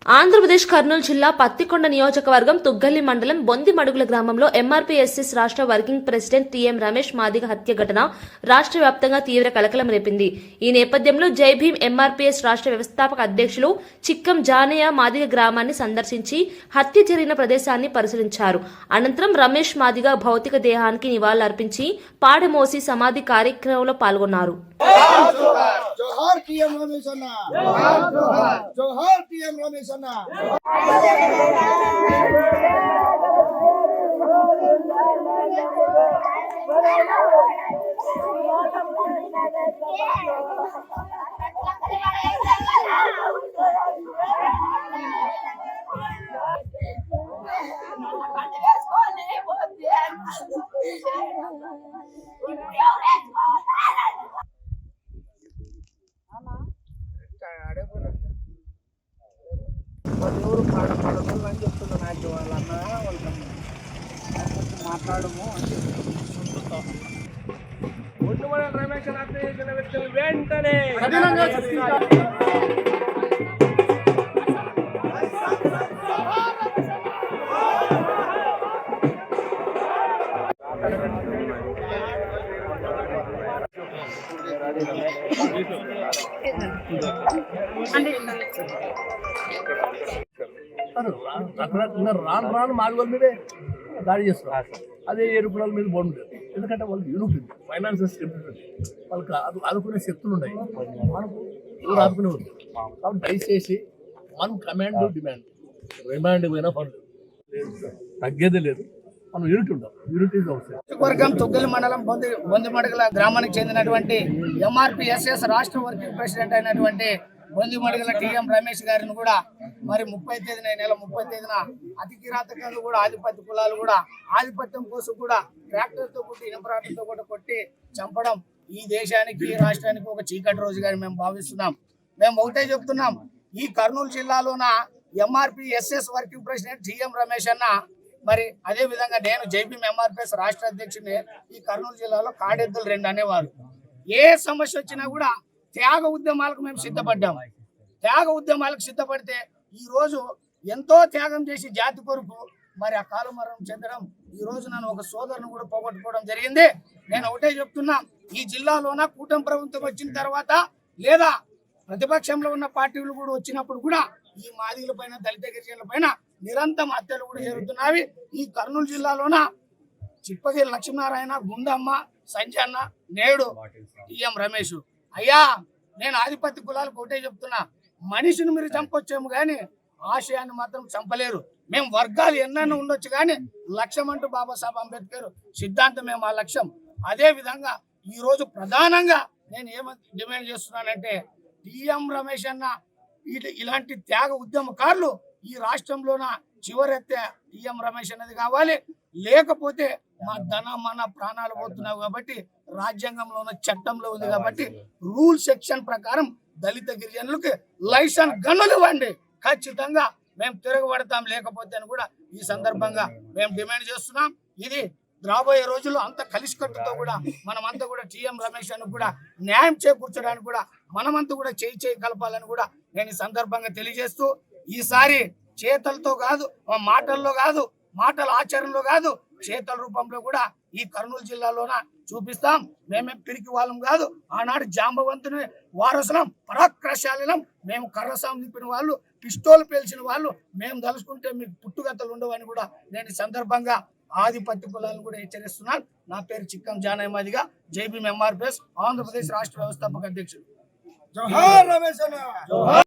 ఆంధ్రప్రదేశ్ కర్నూలు జిల్లా పత్తికొండ నియోజకవర్గం తుగ్గల్లి మండలం బొందిమడుగుల గ్రామంలో ఎంఆర్పీఎస్ఎస్ రాష్ట్ర working president TM Ramesh Madiga హత్య ఘటన రాష్ట్ర వ్యాప్తంగా తీవ్ర కలకలం రేపింది. ఈ నేపథ్యంలో జై భీమ్ ఎంఆర్పీఎస్ రాష్ట్ర వ్యవస్థాపక అధ్యక్షులు చిక్కం జానయ్య మాదిగ గ్రామాన్ని సందర్శించి హత్య జరిగిన ప్రదేశాన్ని పరిశీలించారు. అనంతరం రమేష్ మాదిగ భౌతిక దేహానికి నివాళులర్పించి పాడమోసి సమాధి కార్యక్రమంలో పాల్గొన్నారు. जोहार टीएम रमेश अन्ना, जोहार टीएम रमेश अन्ना। ఎవరు పాడపడదు అని చెప్తున్నా నాకు వాళ్ళన్న వాళ్ళకి మాట్లాడము అని చెప్పి వెంటనే రాను మాదిగోళ్ళ మీదే దాడి చేస్తారు. అదే ఏడుపుల మీద బాగుంటుంది. ఎందుకంటే వాళ్ళకి యూనిట్ ఉంది, ఫైనాన్షియల్ స్టెబిలిటీ, వాళ్ళకి ఆదుకునే శక్తులు ఉన్నాయి. మనకు ఎవరు ఆదుకునేవారు. కాబట్టి దయచేసి మనం కమాండ్ డిమాండ్ రిమాండ్ పోయినా పర్లేదు, తగ్గేదే లేదు. మనం యూనిట్ ఉంటాం. యూనిట్ ఈజ్ అవసరం. వర్గం తుగ్గలి మండలం బొందిమడుగుల గ్రామానికి చెందినటువంటి ఎంఆర్పీఎస్ఎస్ రాష్ట్ర వర్కింగ్ ప్రెసిడెంట్ అయినటువంటి బొందిమడుగుల టీఎం రమేష్ గారిని కూడా మరి 30 తేదీన నెల 30 తేదీన అతి కిరాతకంగా కూడా ఆధిపత్య కులాలు కూడా ఆధిపత్యం కోసం కూడా ట్రాక్టర్తో కొట్టి ఇనపరాటంతో కూడా కొట్టి చంపడం ఈ దేశానికి ఈ రాష్ట్రానికి ఒక చీకటి రోజుగా మేము భావిస్తున్నాం. మేము ఒకటే చెప్తున్నాం, ఈ కర్నూలు జిల్లాలోన MRPSS working president TM Ramesh అన్న, మరి అదే విధంగా నేను జైభీమ్ ఎంఆర్పీఎస్ రాష్ట్ర అధ్యక్షుడిని. ఈ కర్నూలు జిల్లాలో కాడెద్దులు 2 అనేవారు. ఏ సమస్య వచ్చినా కూడా త్యాగ ఉద్యమాలకు మేము సిద్ధపడ్డాం. త్యాగ ఉద్యమాలకు సిద్ధపడితే ఈ రోజు ఎంతో త్యాగం చేసి జాతి కొరకు మరి ఆ కాలమరణం చెందడం, ఈ రోజు నన్ను ఒక సోదరుని కూడా పోగొట్టుకోవడం జరిగింది. నేను ఒకటే చెప్తున్నా, ఈ జిల్లాలోన కూటమి ప్రభుత్వం వచ్చిన తర్వాత లేదా ప్రతిపక్షంలో ఉన్న పార్టీలు కూడా వచ్చినప్పుడు కూడా ఈ మాదిగల పైన దళిత గిరిజనుల పైన నిరంతరం హత్యలు కూడా జరుగుతున్నాయి. ఈ కర్నూలు జిల్లాలోన చిప్పగిరి లక్ష్మీనారాయణ, గుండమ్మ, సంజన్న, నేడు టీఎం రమేష్. అయ్యా, నేను ఆధిపత్య కులాలకు ఒకటే చెప్తున్నా, మనిషిని మీరు చంపొచ్చాము కానీ ఆశయాన్ని మాత్రం చంపలేరు. మేము వర్గాలు ఎన్నైనా ఉండొచ్చు కానీ లక్ష్యం అంటూ బాబాసాహెబ్ అంబేద్కర్ సిద్ధాంతమే మా లక్ష్యం. అదే విధంగా ఈ రోజు ప్రధానంగా నేను ఏమని డిమాండ్ చేస్తున్నానంటే, టీఎం రమేష్ అన్న ఇలాంటి త్యాగ ఉద్యమకారులు ఈ రాష్ట్రంలోన చివరెత్తే టీఎం రమేష్ అనేది కావాలి. లేకపోతే మా ధన మన ప్రాణాలు పోతున్నావు కాబట్టి రాజ్యాంగంలో ఉన్న చట్టంలో ఉంది కాబట్టి రూల్ సెక్షన్ ప్రకారం దళిత గిరిజనులకి లైసెన్స్ గన్నులు ఇవ్వండి. ఖచ్చితంగా మేము తిరగబడతాం. లేకపోతే అని కూడా ఈ సందర్భంగా మేము డిమాండ్ చేస్తున్నాం. ఇది రాబోయే రోజుల్లో అంత కలిసికట్టుతో కూడా మనమంతా కూడా టీఎం రమేష్ అని కూడా న్యాయం చేకూర్చడానికి కూడా మనమంతా కూడా చేయి కలపాలని కూడా నేను ఈ సందర్భంగా తెలియజేస్తూ, ఈసారి చేతలతో కాదు, మాటల్లో కాదు, మాటల ఆచరణలో కాదు, చేతల రూపంలో కూడా ఈ కర్నూలు జిల్లాలోన చూపిస్తాం. మేమేం పిరికి వాళ్ళం కాదు. ఆనాడు జాంబవంతుని వారసులం, పరాక్రశాలిలం. మేము కర్రసాం నింపిన వాళ్ళు, పిస్తోలు పేల్చిన వాళ్ళు. మేము తలుచుకుంటే మీకు పుట్టుగత్తలు ఉండవని కూడా నేను ఈ సందర్భంగా ఆధిపత్య కులాలను కూడా హెచ్చరిస్తున్నాను. నా పేరు చిక్కం జానయ్య మాదిగ, జైభీమ్ ఎంఆర్పీఎస్ ఆంధ్రప్రదేశ్ రాష్ట్ర వ్యవస్థాపక అధ్యక్షుడు. జోహార్ రమేష్ అన్న.